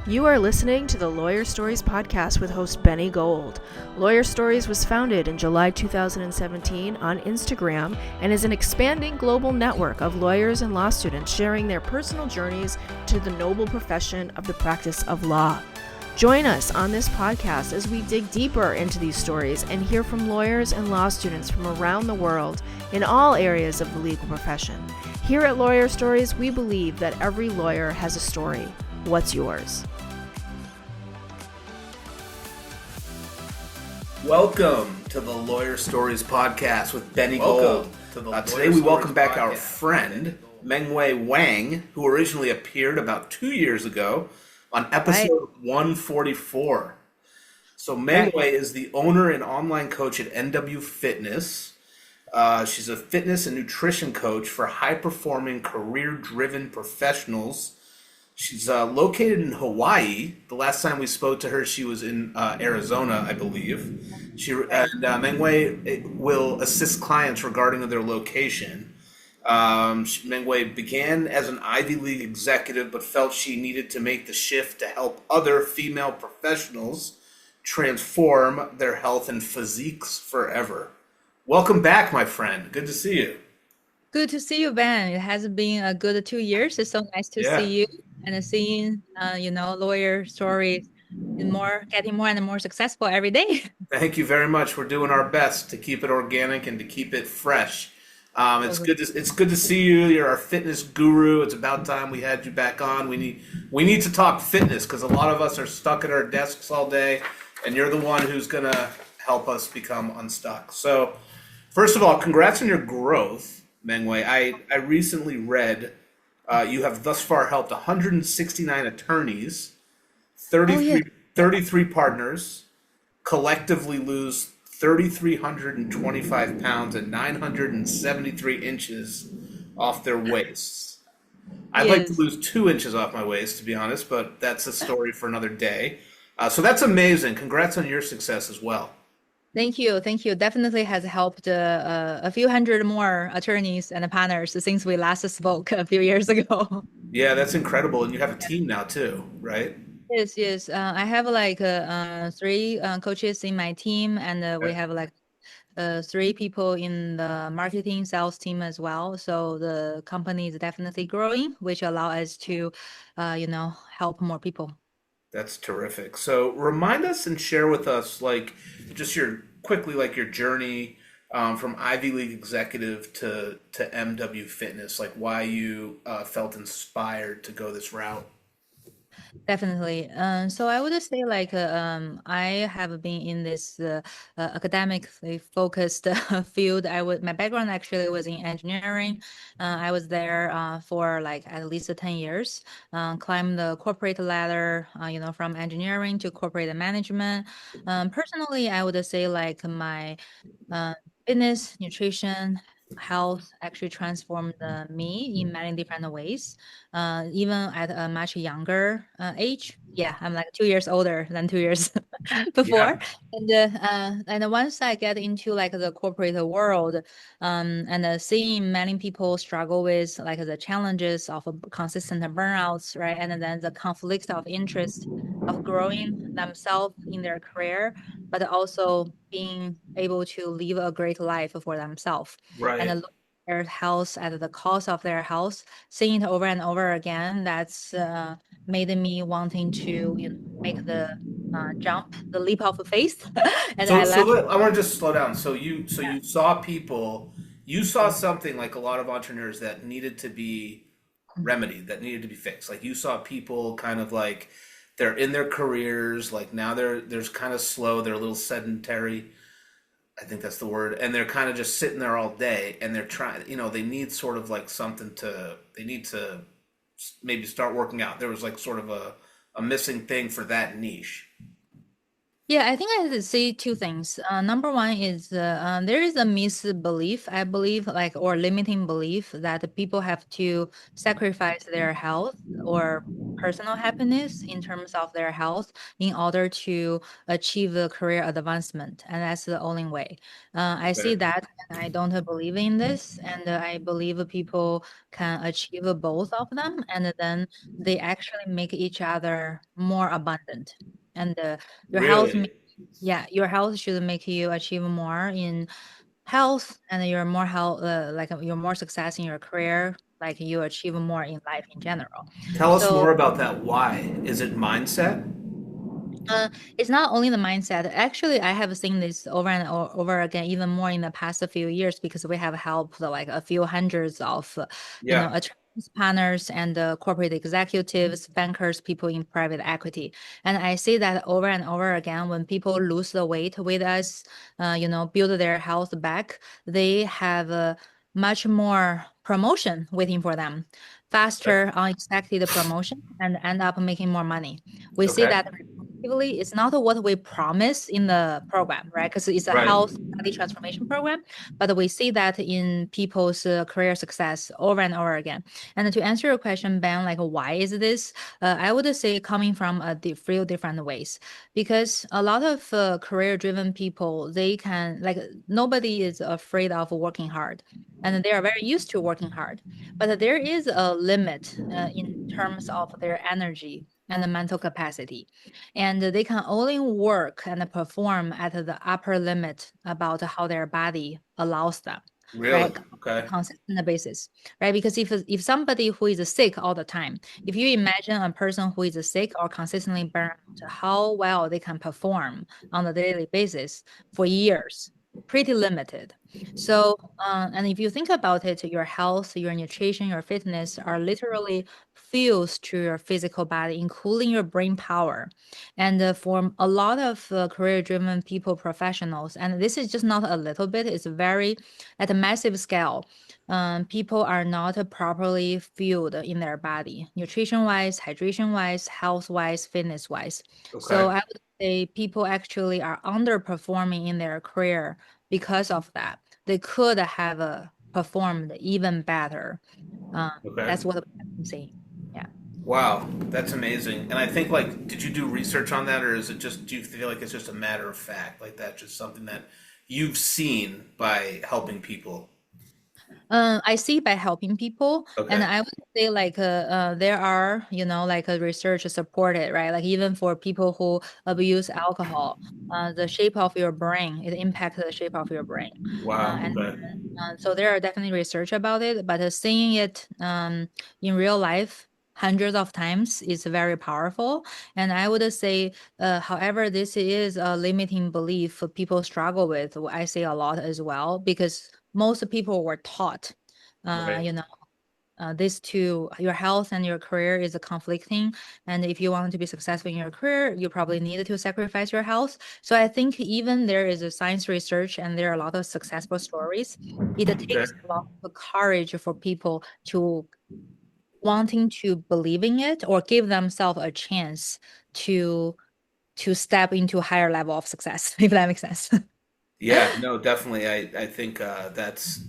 You are listening to the Lawyer Stories podcast with host Benny Gold. Lawyer Stories was founded in July 2017 on Instagram and is an expanding global network of lawyers and law students sharing their personal journeys to the noble profession of the practice of law. Join us on this podcast as we dig deeper into these stories and hear from lawyers and law students from around the world in all areas of the legal profession. Here at Lawyer Stories, we believe that every lawyer has a story. What's yours? Welcome to the Lawyer Stories podcast with Benny Gold. Today we welcome back our friend, Mengyue Wang, who originally appeared about 2 years ago on episode 144. So Mengyue is the owner and online coach at MW Fitness. She's a fitness and nutrition coach for high-performing, career-driven professionals. She's located in Hawaii. The last time we spoke to her, she was in Arizona, I believe. Mengyue will assist clients regarding their location. Mengyue began as an Ivy League executive, but felt she needed to make the shift to help other female professionals transform their health and physiques forever. Welcome back, my friend. Good to see you. Good to see you, Ben. It has been a good 2 years. It's so nice to see you and seeing, lawyer stories getting more and more successful every day. Thank you very much. We're doing our best to keep it organic and to keep it fresh. It's good to see you. You're our fitness guru. It's about time we had you back on. We need to talk fitness because a lot of us are stuck at our desks all day, and you're the one who's gonna help us become unstuck. So, first of all, congrats on your growth. Mengyue, I recently read you have thus far helped 169 attorneys, 33 partners, collectively lose 3,325 pounds and 973 inches off their waists. I'd like to lose 2 inches off my waist, to be honest, but that's a story for another day. So that's amazing. Congrats on your success as well. Thank you. Definitely has helped a few hundred more attorneys and partners since we last spoke a few years ago. Yeah, that's incredible. And you have a team now too, right? Yes. I have like 3 coaches in my team, and we have like 3 people in the marketing sales team as well. So the company is definitely growing, which allow us to, help more people. That's terrific. So remind us and share with us, like, just your journey from Ivy League executive to MW Fitness, like why you felt inspired to go this route. Definitely. So I would say like I have been in this academically focused field. My background actually was in engineering. I was there for like at least 10 years. Climbed the corporate ladder, from engineering to corporate management. Personally, I would say like my uh, fitness, nutrition, health actually transformed me in many different ways. Even at a much younger age. Yeah, I'm like 2 years older than 2 years before. Yeah. And once I get into like the corporate world, and seeing many people struggle with like the challenges of consistent burnouts, right? And then the conflict of interest of growing themselves in their career, but also being able to live a great life for themselves and Right. look at their health at the cost of their health, seeing it over and over again. That's made me wanting to make the jump, the leap of faith. And I left. I want to just slow down. You saw people, you saw something like a lot of entrepreneurs that needed to be remedied, that needed to be fixed. Like you saw people kind of like they're in their careers, like now they're kind of slow, they're a little sedentary. I think that's the word. And they're kind of just sitting there all day and they're trying, they need sort of like they need to maybe start working out. There was like sort of a missing thing for that niche. Yeah, I think I have to say two things. Number one is there is a misbelief, I believe, like or limiting belief that people have to sacrifice their health or personal happiness in terms of their health in order to achieve a career advancement, and that's the only way. I see Okay. that, and I don't believe in this, and I believe people can achieve both of them, and then they actually make each other more abundant. And your health, Really? yeah, your health should make you achieve more in health, and you're more health, like you're more success in your career, like you achieve more in life in general. Tell us So more about that. Why? Is it mindset? it's not only the mindset. Actually, I have seen this over and over again, even more in the past few years, because we have helped like a few hundreds of, Yeah. attorneys, partners, and corporate executives, bankers, people in private equity. And I see that over and over again, when people lose the weight with us, build their health back, they have much more promotion waiting for them, faster, unexpected promotion, and end up making more money. We see Okay. that it's not what we promise in the program, right? Because it's a Right. health body transformation program, but we see that in people's career success over and over again. And to answer your question, Ben, like why is this? I would say coming from a few different ways, because a lot of career-driven people, they can like nobody is afraid of working hard, and they are very used to working hard, but there is a limit in terms of their energy and the mental capacity, and they can only work and perform at the upper limit about how their body allows them, Really? right? Okay. Consistent basis, right? Because if somebody who is sick all the time, if you imagine a person who is sick or consistently burned out, how well they can perform on a daily basis for years, pretty limited. So, and if you think about it, your health, your nutrition, your fitness are literally fuels to your physical body, including your brain power. And for a lot of career-driven people, professionals, and this is just not a little bit, it's very at a massive scale. People are not properly fueled in their body, nutrition-wise, hydration-wise, health-wise, fitness-wise. So Okay. I would say people actually are underperforming in their career because of that. They could have performed even better. Okay. That's what I'm saying. Yeah. Wow, that's amazing. And I think like, did you do research on that, or is it just? Do you feel like it's just a matter of fact, like that's just something that you've seen by helping people? I see by helping people, and Okay. I would say like there are like a research supported, right? Like even for people who abuse alcohol, the shape of your brain, it impacts the shape of your brain, Wow. and Okay. so there are definitely research about it. But seeing it in real life hundreds of times is very powerful. And I would say, however, this is a limiting belief people struggle with. I say a lot as well because most people were taught, uh, Right. you know, this two, your health and your career is conflicting. And if you want to be successful in your career, you probably need to sacrifice your health. So I think even there is a science research and there are a lot of successful stories. It Okay. takes a lot of courage for people to wanting to believe in it or give themselves a chance to to step into a higher level of success, if that makes sense. Yeah. No. Definitely. I think that's.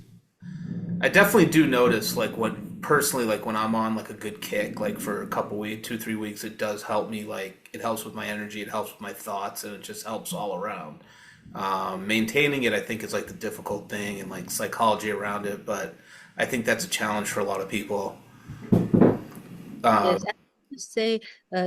I definitely do notice like when personally like when I'm on like a good kick like for a couple weeks, 2 3 weeks, it does help me. Like it helps with my energy, it helps with my thoughts, and it just helps all around. Maintaining it, I think, is like the difficult thing and like psychology around it. But I think that's a challenge for a lot of people. Yes, Um, and just say,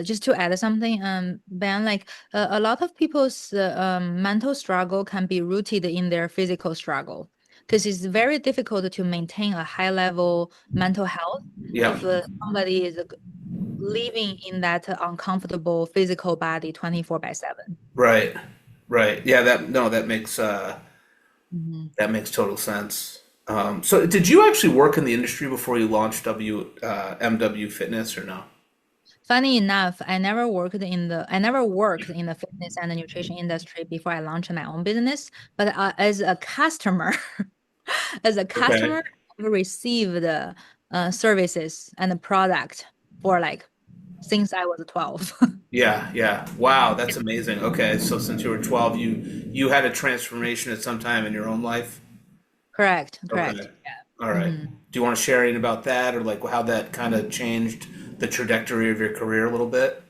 just to add something, Ben, like a lot of people's mental struggle can be rooted in their physical struggle because it's very difficult to maintain a high level mental health yeah. if somebody is living in that uncomfortable physical body 24 by 7. Right. Right. Yeah. That no. Mhm. That makes total sense. So, did you actually work in the industry before you launched MW Fitness or no? Funny enough, I never worked in the fitness and the nutrition industry before I launched my own business. But as a customer, as a Okay. customer, I've received services and the product for like since I was 12. Yeah, yeah. Wow, that's amazing. Okay, so since you were 12, you had a transformation at some time in your own life? Correct, Okay. correct. All Yeah. right. Hmm. Do you want to share anything about that or like how that kind of changed the trajectory of your career a little bit?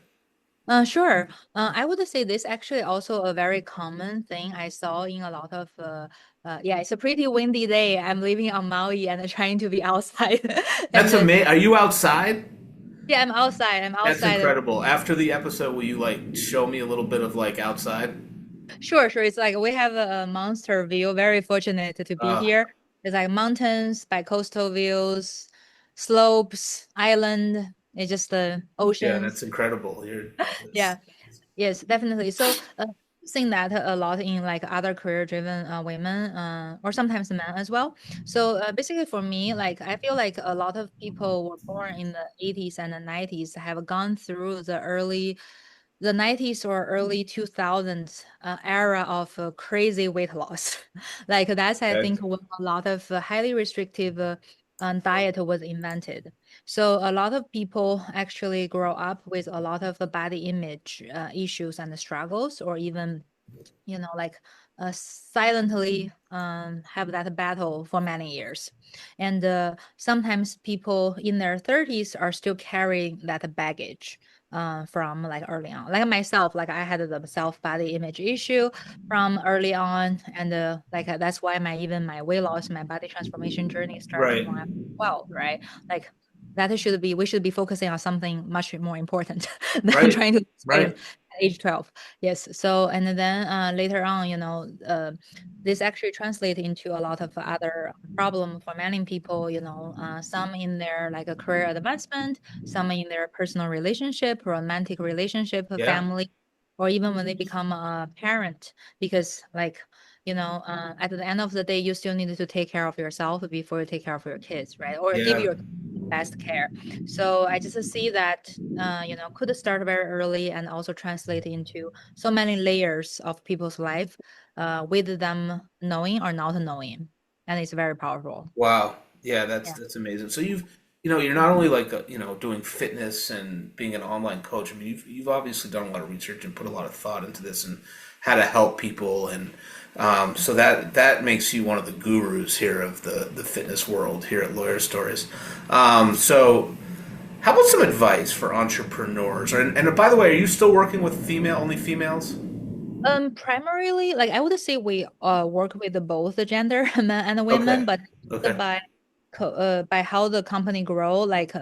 Sure. I would say this actually also a very common thing I saw in a lot of yeah, it's a pretty windy day. I'm living on Maui and trying to be outside. And That's amazing. Are you outside? yeah, I'm outside. I'm That's outside. incredible. After the episode, will you like show me a little bit of like outside? Sure, sure. It's like we have a monster view. Very fortunate to be Uh, here. It's like mountains, by coastal views, slopes, island. It's just the yeah, that's oceans. incredible. Yeah. Yes, definitely. So, seeing that a lot in like other career-driven women, or sometimes men as well. So, basically for me, like I feel like a lot of people were born in the 80s and the 90s have gone through the 90s or early 2000s era of crazy weight loss. Like that's I Okay. think when a lot of highly restrictive diet was invented. So a lot of people actually grow up with a lot of body image issues and struggles, or even like silently have that battle for many years. And sometimes people in their 30s are still carrying that baggage from like early on. Like myself, like I had the self body image issue from early on, and that's why my weight loss, my body transformation journey started Right. when I was 12, right? Like we should be focusing on something much more important than Right. trying to lose weight Right. at age 12. Yes. So, and then later on, this actually translates into a lot of other problem for many people, some in their like a career advancement, some in their personal relationship, romantic relationship, Yeah. family, or even when they become a parent, because at the end of the day, you still need to take care of yourself before you take care of your kids, right? Or give Yeah. your best care. So I just see that, could start very early and also translate into so many layers of people's life, with them knowing or not knowing. And it's very powerful. Wow. Yeah, that's Yeah. that's amazing. So you're not only like doing fitness and being an online coach. I mean, you've obviously done a lot of research and put a lot of thought into this and how to help people, and so that makes you one of the gurus here of the fitness world here at Lawyer Stories. So how about some advice for entrepreneurs? And by the way, are you still working with only females? Primarily, like I would say we work with both the gender, men and women, Okay. but Okay. by how the company grow, like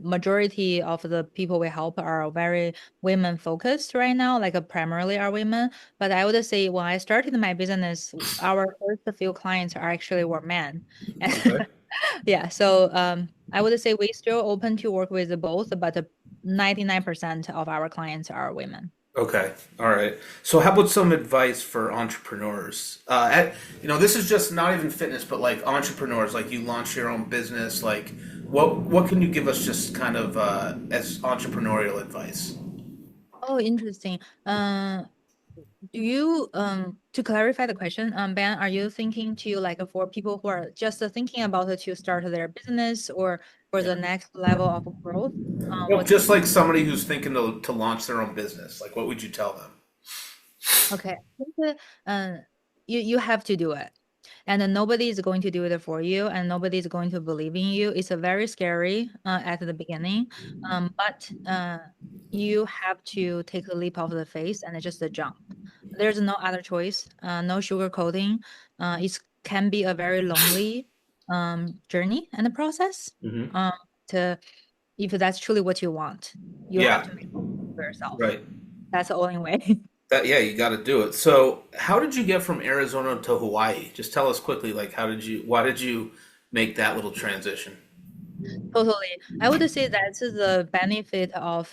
majority of the people we help are very women focused right now, like primarily are women. But I would say when I started my business, our first few clients are actually were men. Okay. Yeah, so I would say we still open to work with both, but 99% of our clients are women. Okay. All right. So, how about some advice for entrepreneurs? This is just not even fitness, but like entrepreneurs, like you launch your own business. Like, what can you give us, just kind of as entrepreneurial advice? Oh, interesting. Do you to clarify the question, Ben, are you thinking to like for people who are just thinking about to start their business or for the next level of growth? Well, What do you just like somebody who's thinking to launch their own business. Like, what would you tell them? Okay, I think that, you have to do it, and then nobody is going to do it for you, and nobody is going to believe in you. It's a very scary at the beginning, but you have to take the leap of the faith and just jump. There's no other choice. No sugarcoating. It can be a very lonely journey and the process. Hmm. To If that's truly what you want, you have Yeah. to make it for yourself. Right. That's the only way. Yeah, you got to do it. So, how did you get from Arizona to Hawaii? Just tell us quickly, like, why did you make that little transition? Totally. I would say that's the benefit of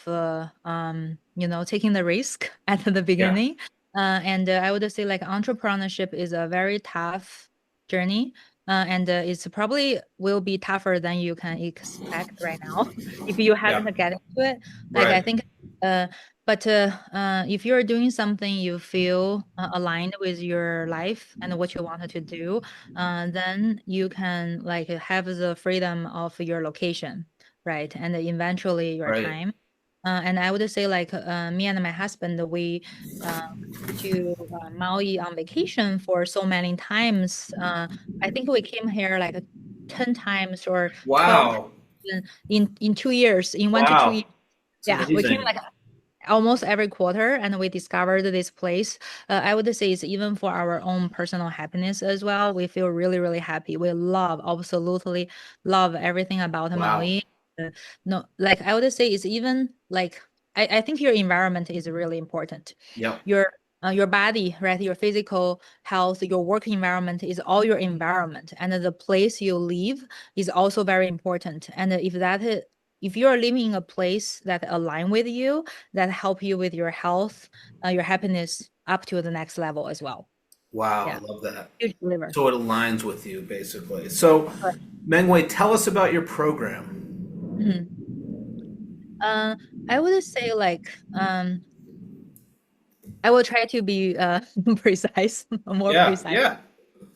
taking the risk at the Yeah. beginning. And I would say like entrepreneurship is a very tough journey. And it's probably will be tougher than you can expect right now if you Yeah. haven't get into it. Like I Right. think uh but if you're doing something you feel aligned with your life and what you wanted to do, then you can like have the freedom of your location, right? And eventually your Right. time. And I would say like me and my husband, we uh, to Maui on vacation for so many times. I think we came here like 10 times or 12 Wow. in 2 years, in 1 to 2 years. Wow. It's Yeah, we came amazing. like almost every quarter and we discovered this place. I would say it's even for our own personal happiness as well. We feel really, really happy. We love, absolutely love everything about Wow. Maui. No, like I would say it's even like I think your environment is really important. Yep. Your body, right? Your physical health, your work environment is all your environment, and the place you live is also very important. And if you are living in a place that align with you, that help you with your health, your happiness up to the next level as well. Wow. I Yeah, love that. huge believer. So it aligns with you basically. So, Correct. Mengwei, tell us about your program. Mhm. Uh, I would say like I will try to be precise, more Yeah. precise. Yeah.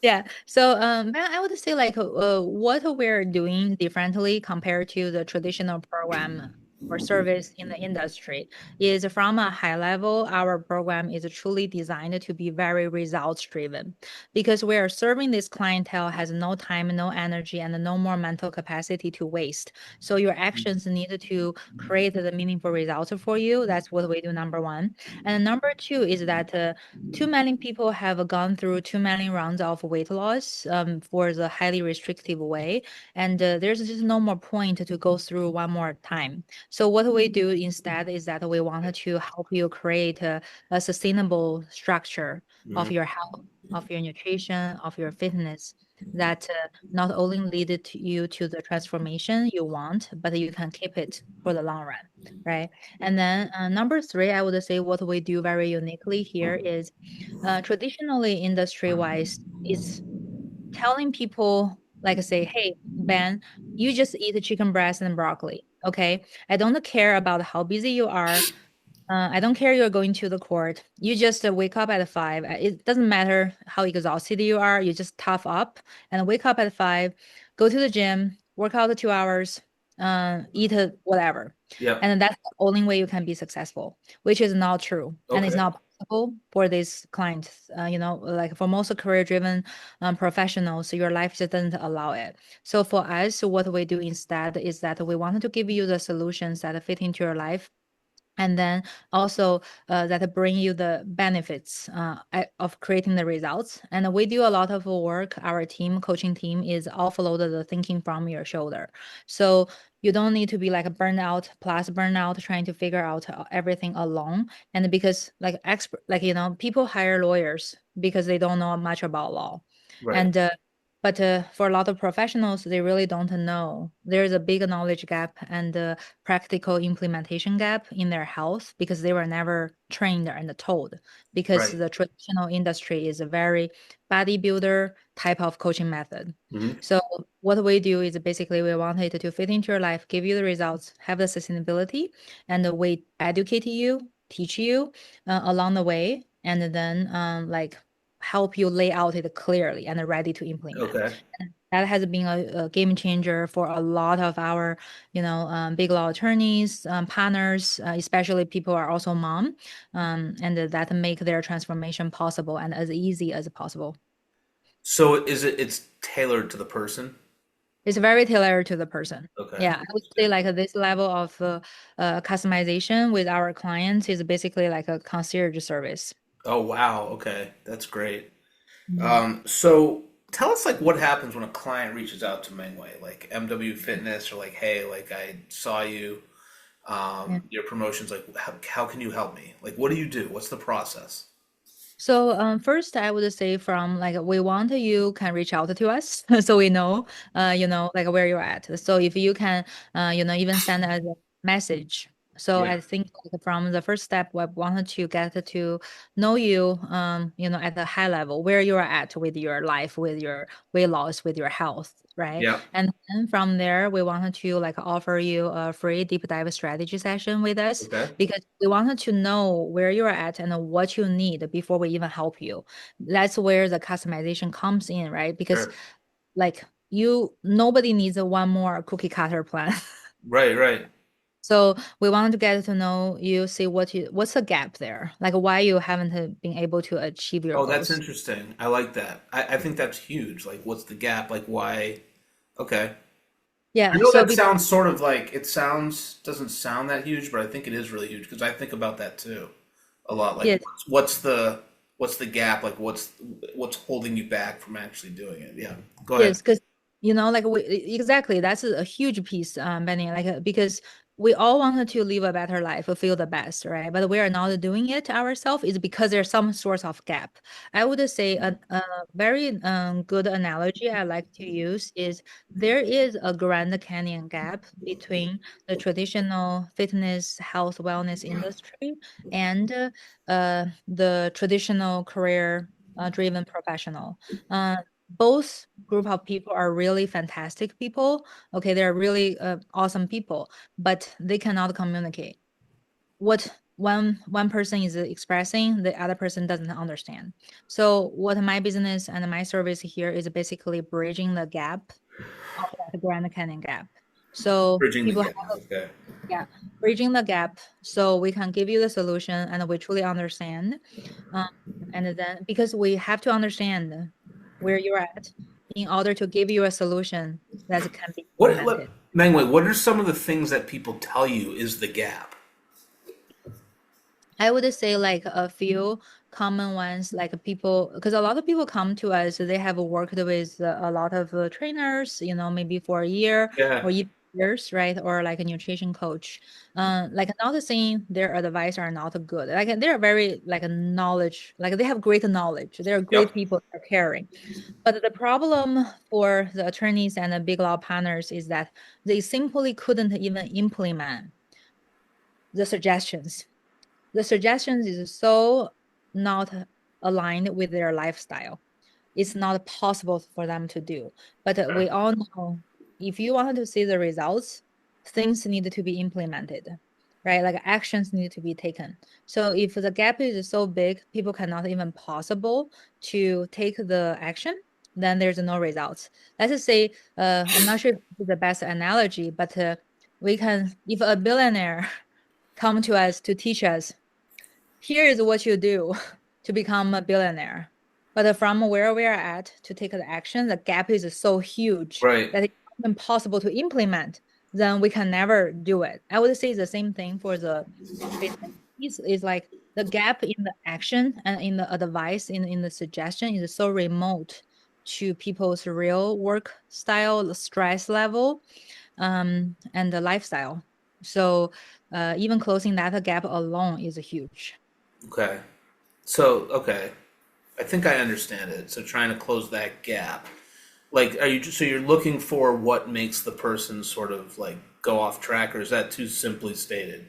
Yeah. So, I would say like what we're doing differently compared to the traditional program or service in the industry is from a high level, our program is truly designed to be very results driven because we are serving this clientele has no time, no energy, and no more mental capacity to waste. So your actions need to create the meaningful results for you. That's what we do, number one. And number two is that too many people have gone through too many rounds of weight loss for the highly restrictive way, and there's just no more point to go through one more time. So what we do instead is that we wanted to help you create a sustainable structure of Mhm. your health, of your nutrition, of your fitness that not only lead you to the transformation you want, but you can keep it for the long run, right? And then number three, I would say what we do very uniquely here is traditionally industry wise, it's telling people like say, hey, Ben, you just eat chicken breast and broccoli. Okay. I don't care about how busy you are. I don't care you're going to the court. You just wake up at 5. It doesn't matter how exhausted you are. You just tough up and wake up at 5, go to the gym, work out 2 hours, eat whatever. Yep. And that's the only way you can be successful, which is not true. And it's Okay. not possible for these clients. Like for most career-driven professionals, your life just doesn't allow it. So for us, what we do instead is that we wanted to give you the solutions that fit into your life and then also that bring you the benefits of creating the results. And we do a lot of work. Our coaching team is offload the thinking from your shoulder. So you don't need to be like a burnout plus burnout trying to figure out everything alone. And because like expert, like, people hire lawyers because they don't know much about law. Right. And but for a lot of professionals, they really don't know. There's a big knowledge gap and practical implementation gap in their health because they were never trained and told. Because Right. the traditional industry is a very bodybuilder type of coaching method. Hmm. So what we do is basically we want it to fit into your life, give you the results, have the sustainability, and we educate you, teach you along the way, and then like help you lay out it clearly and ready to implement. Okay. And that has been a game changer for a lot of our, big law attorneys, partners, especially people who are also mom, and that make their transformation possible and as easy as possible. So it's tailored to the person? It's very tailored to the person. Okay. Yeah, I would say like this level of customization with our clients is basically like a concierge service. Oh wow. Okay. That's great. Mhm. So tell us like what happens when a client reaches out to Mengwei, like MW Fitness or like, hey, like I saw you, Yeah. your promotions, like how can you help me? Like what do you do? What's the process? So first I would say from like we want you can reach out to us so we know like where you're at. So if you can even send us a message. So Yeah. I think like from the first step we wanted to get to know you at the high level where you are at with your life, with your weight loss, with your health, right? Yeah. And then from there we wanted to like offer you a free deep dive strategy session with us Okay. because we wanted to know where you're at and what you need before we even help you. That's where the customization comes in, right? Because Sure. like nobody needs a one more cookie cutter plan. Right, right. So we wanted to get to know you, see what's the gap there, like why you haven't been able to achieve your Oh, that's goals. interesting. I like that. I think that's huge. Like, what's the gap? Like, why? Okay. I Yeah. know So that because sounds sort of like it sounds doesn't sound that huge, but I think it is really huge because I think about that too a lot. Like, yes, what's the gap? Like, what's holding you back from actually doing it? Yeah. Go ahead. yes, because like exactly, that's a huge piece, Benny. Like because we all wanted to live a better life, feel the best, right? But we are not doing it ourselves. Is because there's some sort of gap. I would say a very good analogy I like to use is there is a Grand Canyon gap between the traditional fitness, health, wellness industry and the traditional career driven professional. Uh, both group of people are really fantastic people. Okay, they're really awesome people, but they cannot communicate. What one person is expressing, the other person doesn't understand. So what my business and my service here is basically bridging the gap of that Grand Canyon gap. So Bridging the people have, gap. Okay. yeah, bridging the gap so we can give you the solution and we truly understand. Um, and then because we have to understand where you're at in order to give you a solution that can be implemented. Mengwei, what are some of the things that people tell you is the gap? I would say like a few common ones, like people, because a lot of people come to us, they have worked with a lot of trainers, maybe for a year Yeah. or even years, right? Or like a nutrition coach. Like not saying their advice are not good. Like they're very like a knowledge, like they have great knowledge. They're great Yep. people, they're caring. But the problem for the attorneys and the big law partners is that they simply couldn't even implement the suggestions. The suggestions is so not aligned with their lifestyle. It's not possible for them to do. But we all know if you want to see the results, things need to be implemented, right? Like actions need to be taken. So if the gap is so big, people cannot even possible to take the action, then there's no results. Let's just say, I'm not sure if this is the best analogy, but we can, if a billionaire come to us to teach us here is what you do to become a billionaire. But from where we are at to take the action, the gap is so huge Right. that it's impossible to implement. Then we can never do it. I would say it's the same thing for the fitness piece. Is like the gap in the action and in the advice in the suggestion is so remote to people's real work style, the stress level, and the lifestyle. So even closing that gap alone is huge. Okay. So, okay. I think I understand it. So trying to close that gap. Like, so you're looking for what makes the person sort of like go off track, or is that too simply stated?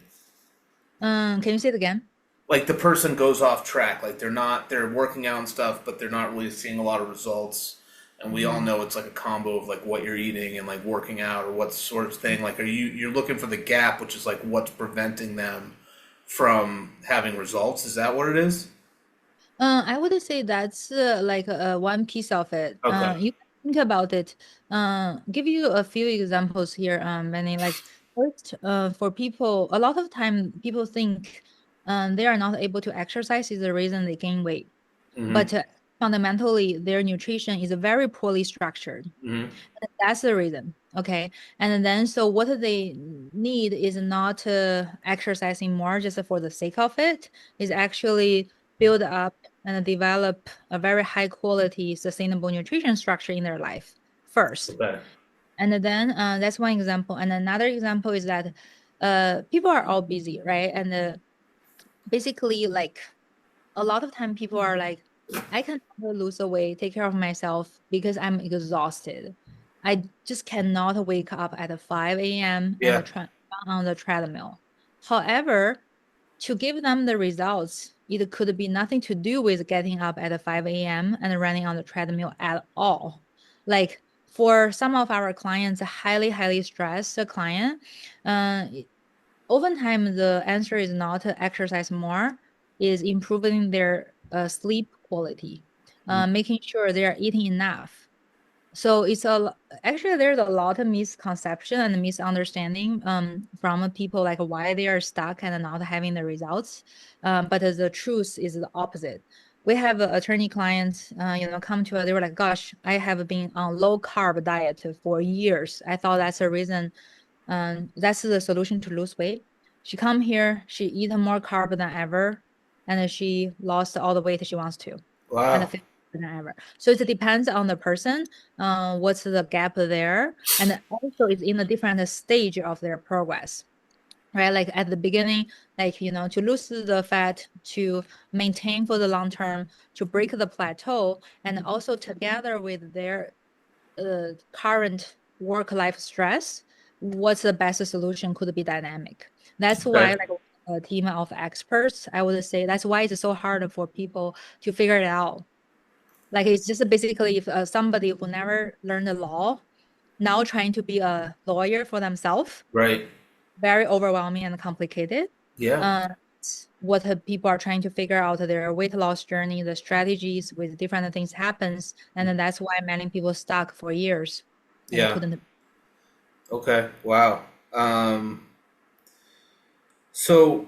Can you say it again? Like the person goes off track, like they're working out and stuff, but they're not really seeing a lot of results. And we all Mhm. know it's like a combo of like what you're eating and like working out or what sort of thing. Like, you're looking for the gap, which is like what's preventing them from having results? Is that what it is? I would say that's like one piece of it. Okay. You can think about it. Give you a few examples here, Manny. Like first, for people, a lot of time people think they are not able to exercise is the reason they gain weight. Mm-hmm. But fundamentally, their nutrition is very poorly structured. Mm-hmm. That's the reason. Okay. And then, so what they need is not exercising more just for the sake of it, is actually build up and develop a very high quality, sustainable nutrition structure in their life first. Okay. And then that's one example. And another example is that people are all busy, right? And basically, like a lot of time people are like, I can never lose the weight, take care of myself because I'm exhausted. I just cannot wake up at 5 a.m. and Yeah. on the treadmill. However, to give them the results, it could be nothing to do with getting up at 5 a.m. and running on the treadmill at all. Like for some of our clients, a highly, highly stressed client, uh, oftentimes the answer is not to exercise more, is improving their sleep quality, making sure they are eating enough. So actually there's a lot of misconception and misunderstanding from people like why they are stuck and not having the results. But the truth is the opposite. We have attorney clients, come to us. They were like, "Gosh, I have been on low carb diet for years. I thought that's the reason. That's the solution to lose weight." She come here, she eat more carb than ever, and she lost all the weight she wants to, and Wow. fit than ever. So it depends on the person, what's the gap there, and also it's in a different stage of their progress, right? Like at the beginning, like to lose the fat, to maintain for the long term, to break the plateau, and also together with their current work-life stress, what's the best solution could be dynamic. That's why Okay. like a team of experts, I would say that's why it's so hard for people to figure it out. Like it's just basically if somebody who never learned the law now trying to be a lawyer for themselves, Right. very overwhelming and complicated. Yeah. Uh, what people are trying to figure out their weight loss journey, the strategies with different things happens, and then that's why many people stuck for years and Yeah. couldn't. Okay. Wow. Um, so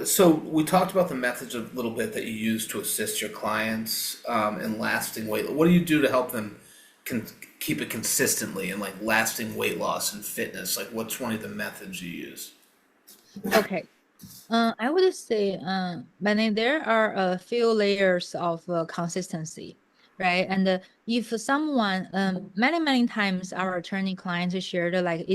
so we talked about the methods a little bit that you use to assist your clients in lasting weight. What do you do to help them con keep it consistently and like lasting weight loss and fitness? Like, what's one of the methods you use? Okay. I would say, Benny, there are a few layers of consistency, right? And if someone, many times our attorney clients shared like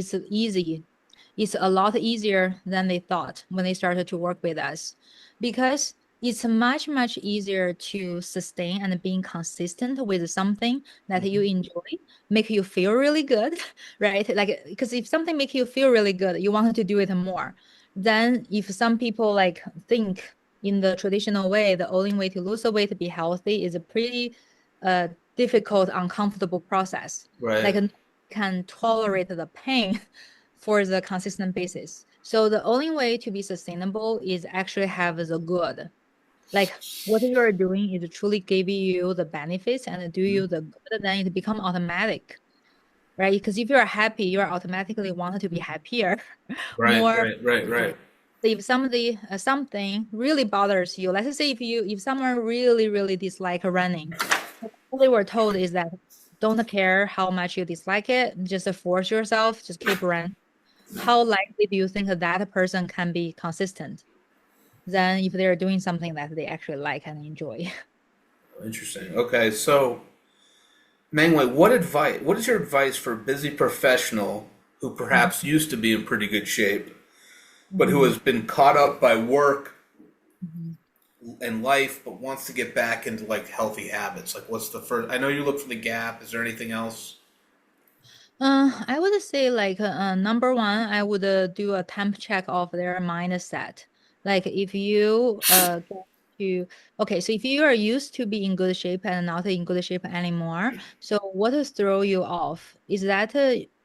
it's a lot easier than they thought when they started to work with us, because it's much easier to sustain and being consistent with something that you Mhm. enjoy, make you feel really good, right? Like, because if something make you feel really good, you want to do it more. Then if some people like think in the traditional way, the only way to lose the weight to be healthy is a pretty uh difficult, uncomfortable process. Like Right. can tolerate the pain for the consistent basis. So the only way to be sustainable is actually have the good. Like what you're doing is truly giving you the benefits and do Mhm. you the good, then it become automatic, right? Because if you're happy, you're automatically wanted to be happier, Right. more. Right. Right. Right. If somebody something really bothers you, let's say if someone really dislike running, all they were told is that don't care how much you dislike it, just force yourself, just keep running. How likely do you think that person can be consistent than if they're doing something that they actually like and enjoy? Interesting. Okay. So, Mengwei, what is your advice for a busy professional who perhaps used to be in pretty good shape, but who Mhm. has been caught up by work Mhm. and life, but wants to get back into like healthy habits? Like, what's the first? I know you look for the gap. Is there anything else? I would say like number one, I would do a temp check of their mindset. Like if you get to okay, so if you are used to be in good shape and not in good shape anymore, so what will throw you off is that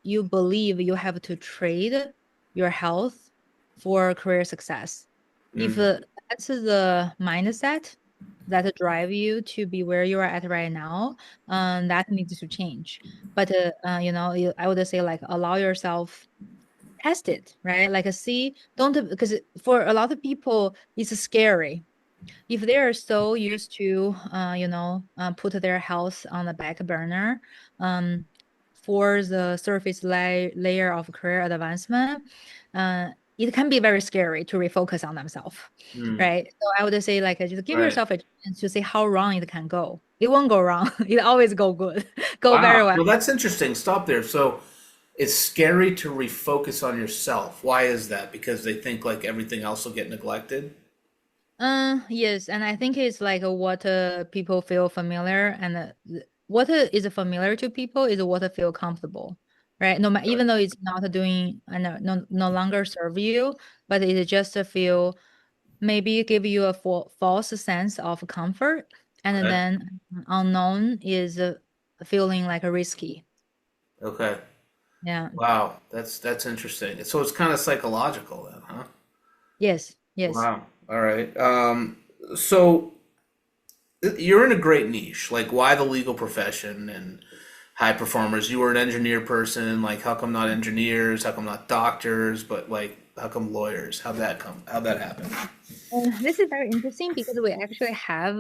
you believe you have to trade your health for career success. If Mm, that's the mindset that drive you to be where you are at right now, that needs to change. But I would say like allow yourself test it, right? Like see, don't because for a lot of people it's scary if they are so used to put their health on the back burner um for the surface layer of career advancement. It can be very scary to refocus on themselves, mm, right? So I would say like just give right. yourself a chance to see how wrong it can go. It won't go wrong. It always go good, go very Wow. well. Well, that's interesting. Stop there. So, it's scary to refocus on yourself. Why is that? Because they think like everything else will get neglected. Yes, and I think it's like what people feel familiar, and what is familiar to people is what feel comfortable, right? No matter even though it's not doing, no longer serve you, but it just feel maybe give you a false sense of comfort, and Okay. then unknown is feeling like risky. Okay. Yeah. Wow. That's interesting. So it's kind of psychological then, huh? Yes. Yes. Wow. All right. So you're in a great niche. Like, why the legal profession and high performers? You were an engineer person. Like, how come not engineers? How come not doctors? But like, how come lawyers? How'd that come? How'd that happen? This is very interesting because we actually have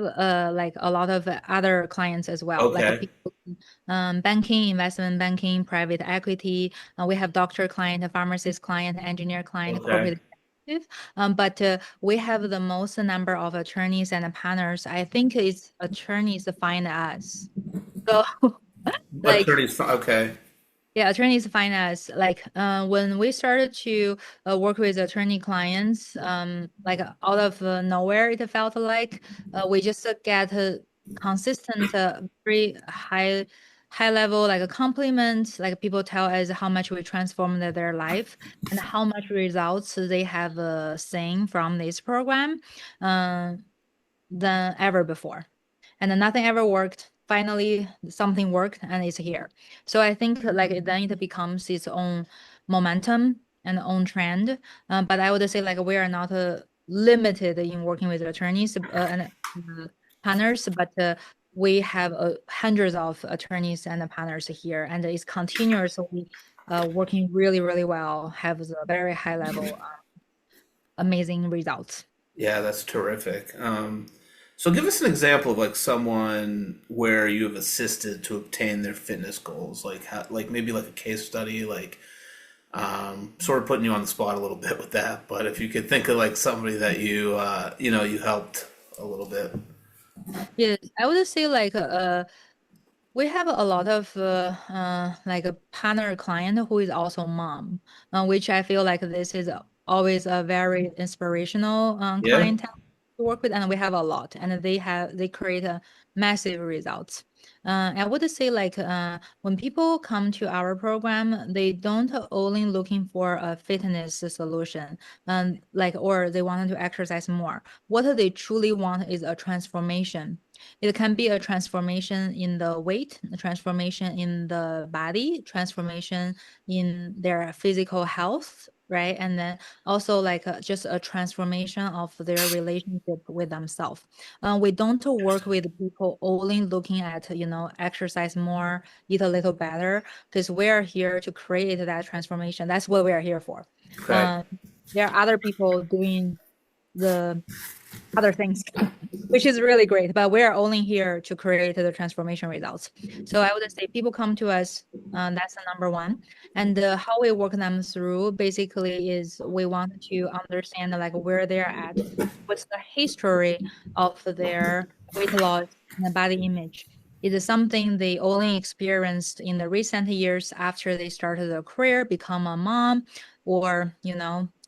like a lot of other clients as well, like Okay. people, banking, investment banking, private equity. We have doctor client, a pharmacist client, engineer client, Okay. corporate executive. But we have the most number of attorneys and partners. I think it's attorneys find us. So like Attorneys. Okay. yeah, attorneys find us like when we started to work with attorney clients, like out of nowhere, it felt like we just get a consistent, very high level like a compliment. Like people tell us how much we transformed their life and how much results they have seen from this program uh, than ever before, and then nothing ever worked. Finally, something worked and it's here. So I think like then it becomes its own momentum and own trend. But I would say like we are not limited in working with attorneys and partners, but we have hundreds of attorneys and partners here, and it's continuously working really, really well, have a very high level, amazing results. Yeah, that's terrific. So give us an example of like someone where you have assisted to obtain their fitness goals, like how, like maybe like a case study, like sort of putting you on the spot a little bit with that. But if you could think of like somebody that you helped a little bit. Yes, I would say like we have a lot of like a partner client who is also mom, which I feel like this is always a very inspirational Yeah. client to work with, and we have a lot, and they create a massive results. I would say like when people come to our program, they don't only looking for a fitness solution, like or they want to exercise more. What they truly want is a transformation. It can be a transformation in the weight, a transformation in the body, transformation in their physical health, right? And then also like just a transformation of their relationship with themselves. We don't work with people only looking at, exercise more, eat a little better, because we are here to create that transformation. That's what we are here for. Okay. Um, there are other people doing the other things, which is really great. But we are only here to create the transformation results. So I would say people come to us. That's the number one. And how we work them through basically is we want to understand like where they're at, what's the history of their weight loss and body image. Is it something they only experienced in the recent years after they started their career, become a mom, or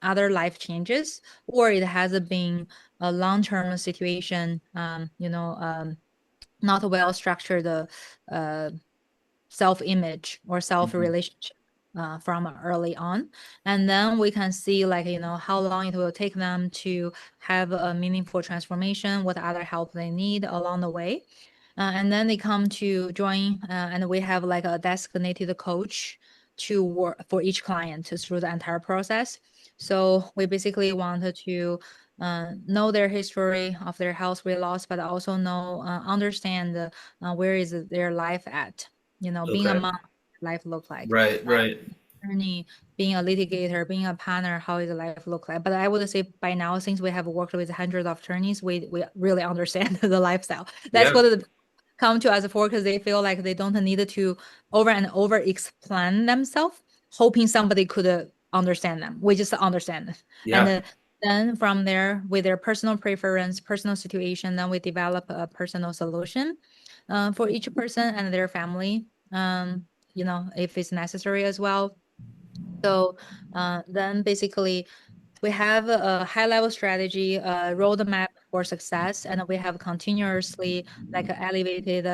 other life changes, or it has been a long-term situation, not a well-structured uh, self-image or Mhm. self-relationship from early on. And then we can see like, how long it will take them to have a meaningful transformation, what other help they need along the way. And then they come to join, and we have like a designated coach to work for each client through the entire process. So we basically wanted to know their history of their health weight loss, but also understand where is their life at. Being a Okay. mom, life look like. Right. Uh, Right. Attorney, being a litigator, being a partner, how is life look like? But I would say by now, since we have worked with hundreds of attorneys, we really understand the lifestyle. That's Yeah. what the come to us for, because they feel like they don't need to over and over explain themselves, hoping somebody could understand them. We just understand. And Yeah. then from there, with their personal preference, personal situation, then we develop a personal solution for each person and their family, if it's necessary as well. So then basically we have a high level strategy, a roadmap for success, and we have continuously like elevated,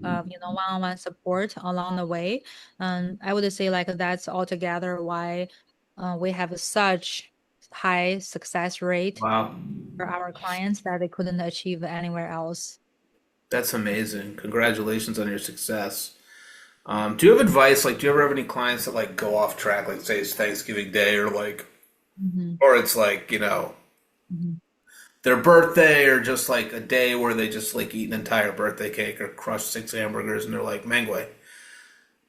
one-on-one support along the way. I would say like that's altogether why we have such high success rate Wow. for our clients that they couldn't achieve anywhere else. That's amazing. Congratulations on your success. Do you have advice? Like, do you ever have any clients that like go off track, like say it's Thanksgiving Day, or like, Mhm, or it's like, mhm. their birthday or just like a day where they just like eat an entire birthday cake or crush 6 hamburgers and they're like, Mengyue,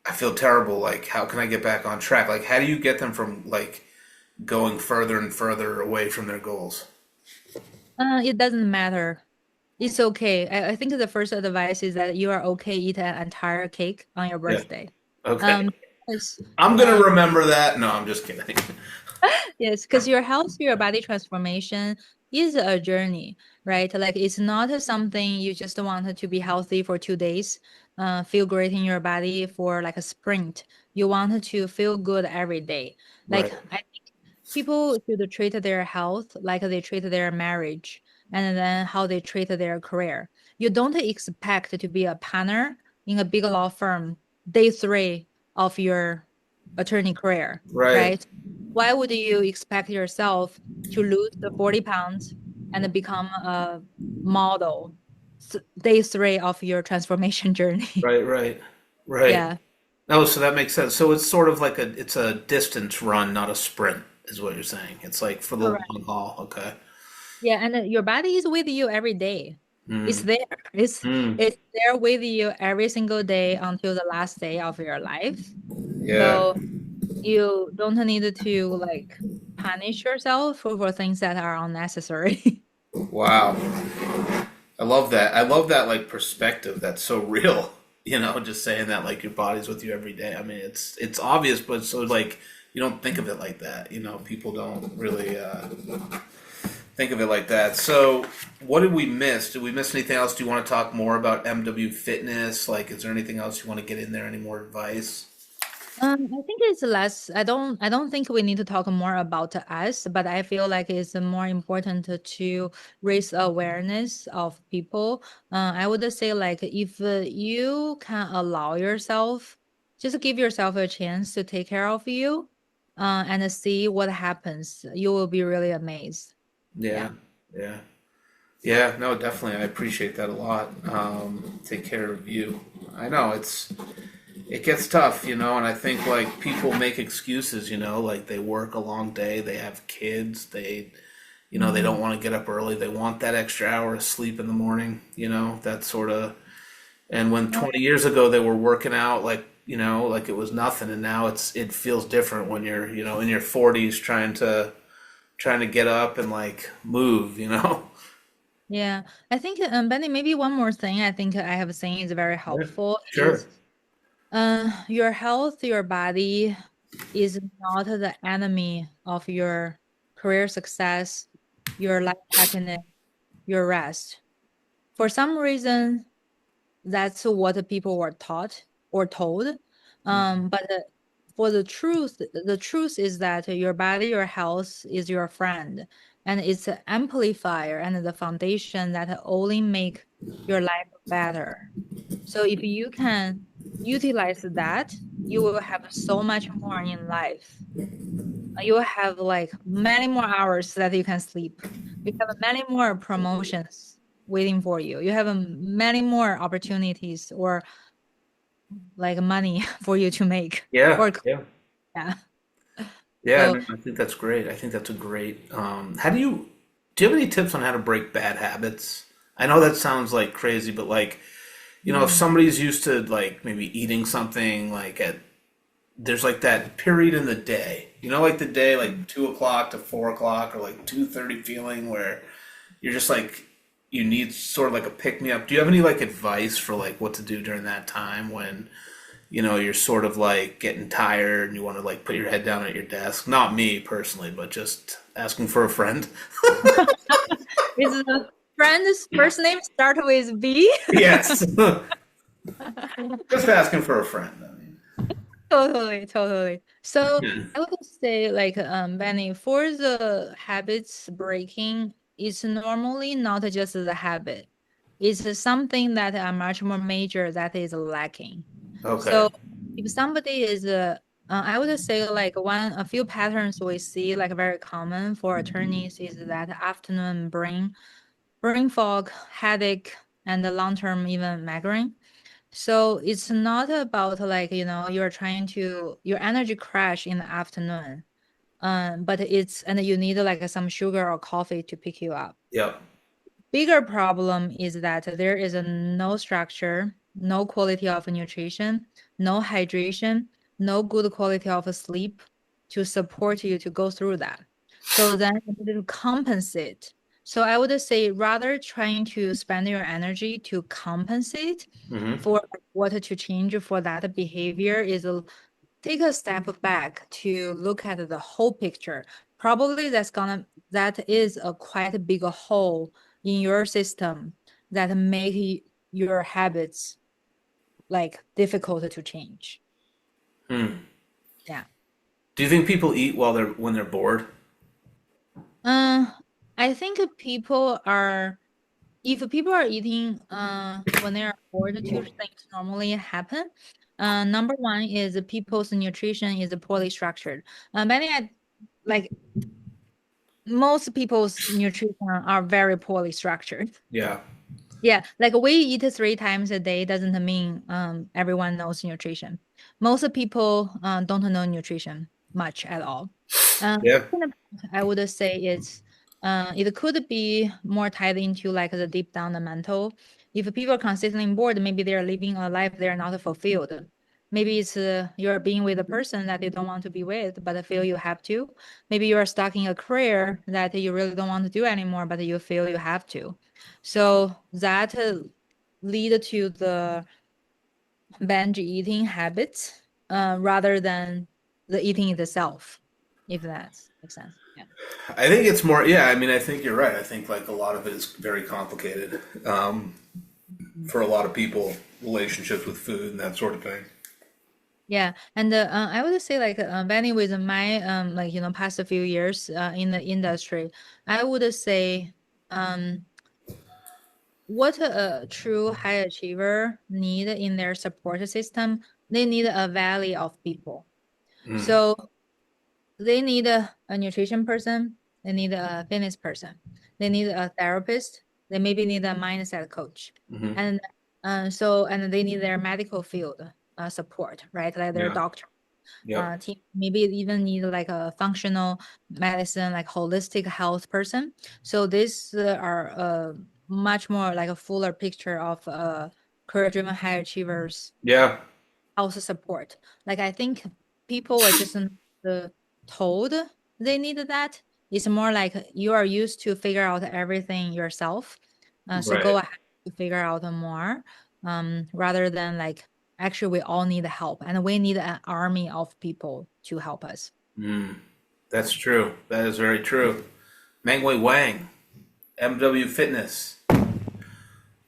I feel terrible. Like, how can I get back on track? Like, how do you get them from like going further and further away from their goals? It doesn't matter. It's okay. I think the first advice is that you are okay eat an entire cake on your Yeah. birthday. Okay. Um, because, I'm gonna remember that. No, I'm just kidding. yes, because your health, your body transformation is a journey, right? Like it's not something you just wanted to be healthy for 2 days, feel great in your body for like a sprint. You wanted to feel good every day. Like Right. I think people should treat their health like they treat their marriage and then how they treat their career. You don't expect to be a partner in a big law firm day three of your attorney career, Right. right? Why would you expect yourself to lose the 40 pounds and become a model day three of your transformation journey? Right. Right. Right. Yeah, Oh, so that makes sense. So it's sort of like it's a distance run, not a sprint, is what you're saying. It's like for the correct. long haul. Okay. Yeah, and your body is with you every day. It's Mm. there. It's Mm. it's there with you every single day until the last day of your life. Yeah. So you don't need to like punish yourself for things that are unnecessary. Wow. I love that. I love that like perspective. That's so real. Just saying that like your body's with you every day. I mean, it's obvious, but so like you don't think of it like that. People don't really think of it like that. So, what did we miss? Did we miss anything else? Do you want to talk more about MW Fitness? Like, is there anything else you want to get in there? Any more advice? I think it's less. I don't think we need to talk more about us, but I feel like it's more important to raise awareness of people. I would say like if you can allow yourself, just give yourself a chance to take care of you, and see what happens. You will be really amazed. Yeah, Yeah. yeah, yeah. No, definitely. I appreciate that a lot. Take care of you. I know it gets tough, and I think like people make excuses, like they work a long day, they have kids, they Mm. don't want to get up early, they want that extra hour of sleep in the morning, that sort of. And when Oh, 20 years ago they were working out like it was nothing, and now it feels different when you're, in your 40s trying to get up and like move. yeah. I think, Benny, maybe one more thing I think I have seen is very Yeah, helpful sure. is your health, your body is not the enemy of your career success, your life happiness, your rest. For some reason, that's what the people were taught or told. But for the truth is that your body, your health is your friend, and it's an amplifier and the foundation that only make your life better. So if you can utilize that, you will have so much more in life. You will have like many more hours that you can sleep. You have many more promotions waiting for you. You have many more opportunities or like money for you to make. Yeah, Or yeah. yeah. Yeah, So no, I think that's great. I think that's a great. How do you have any tips on how to break bad habits? I know that sounds like crazy, but like, if mm, somebody's used to like maybe eating something like there's like that period in the day, like the day like 2 o'clock to 4 o'clock or like 2:30 feeling where you're just like, you need sort of like a pick me up. Do you have any like advice for like what to do during that time when you're sort of like getting tired and you want to like put your head down at your desk. Not me personally, but just asking for a friend. is the friend's first name start with B? Yes. Just asking for a friend. I mean, Totally, totally. So yeah. I would say like Benny, for the habits breaking, it's normally not just the habit. It's something that are much more major that is lacking. Okay. So if somebody is I would say like a few patterns we see like very common for attorneys is that afternoon brain fog, headache, and the long-term even migraine. So it's not about like, you're trying to your energy crash in the afternoon. But and you need like some sugar or coffee to pick you up. Yep. Bigger problem is that there is no structure, no quality of nutrition, no hydration, no good quality of sleep to support you to go through that. So then you need to compensate. So I would say rather trying to spend your energy to compensate for what to change for that behavior is take a step back to look at the whole picture. Probably that is a quite big hole in your system that make your habits like difficult to change. Yeah. Do you think people eat when they're bored? I think if people are eating when they are bored, two things normally happen. Number one is people's nutrition is poorly structured. Many like most people's nutrition are very poorly structured. Yeah. Yeah, like we eat 3 times a day doesn't mean everyone knows nutrition. Most people don't know nutrition much at all. Yeah. I would say it could be more tied into like the deep down the mental. If people are consistently bored, maybe they're living a life they're not fulfilled. Maybe it's you're being with a person that you don't want to be with, but feel you have to. Maybe you are stuck in a career that you really don't want to do anymore, but you feel you have to. So that lead to the binge eating habits rather than the eating itself, if that makes sense. Yeah. I think it's more, yeah, I mean, I think you're right. I think like a lot of it is very complicated for a lot of people, relationships with food and that sort of thing. Yeah, and I would say like Benny with my like past few years in the industry, I would say what a true high achiever need in their support system, they need a valley of people. So they need a nutrition person, they need a fitness person, they need a therapist, they maybe need a mindset coach, and and they need their medical field support, right? Like their Yeah. doctor Yep. team, maybe even need like a functional medicine, like holistic health person. So these are much more like a fuller picture of career-driven high achievers Yeah. health support. Like I think people are just told they need that. It's more like you are used to figure out everything yourself. So go Right. ahead to figure out more rather than like actually we all need help and we need an army of people to help us. That's true. That is very true. Mengyue Wang, MW Fitness,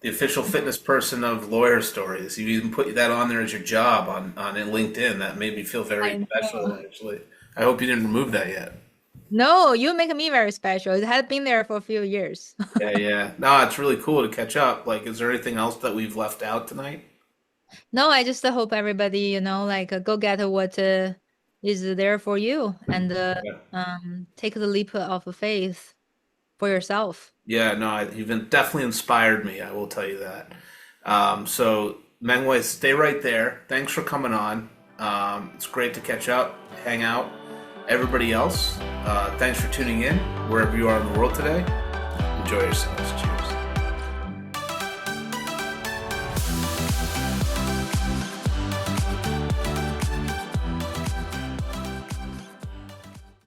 the official fitness person of Lawyer Stories. You even put that on there as your job on LinkedIn. That made me feel very I special, know. actually. I hope you didn't remove that yet. No, you make me very special. It had been there for a few years. Yeah, yeah. No, it's really cool to catch up. Like, is there anything else that we've left out tonight? No, I just hope everybody, like go get what is there for you and Yeah. take the leap of faith for yourself. Yeah, no, you've definitely inspired me. I will tell you that. So, Mengyue, stay right there. Thanks for coming on. It's great to catch up, hang out. Everybody else, thanks for tuning in wherever you are in the world today. Enjoy yourselves. Cheers.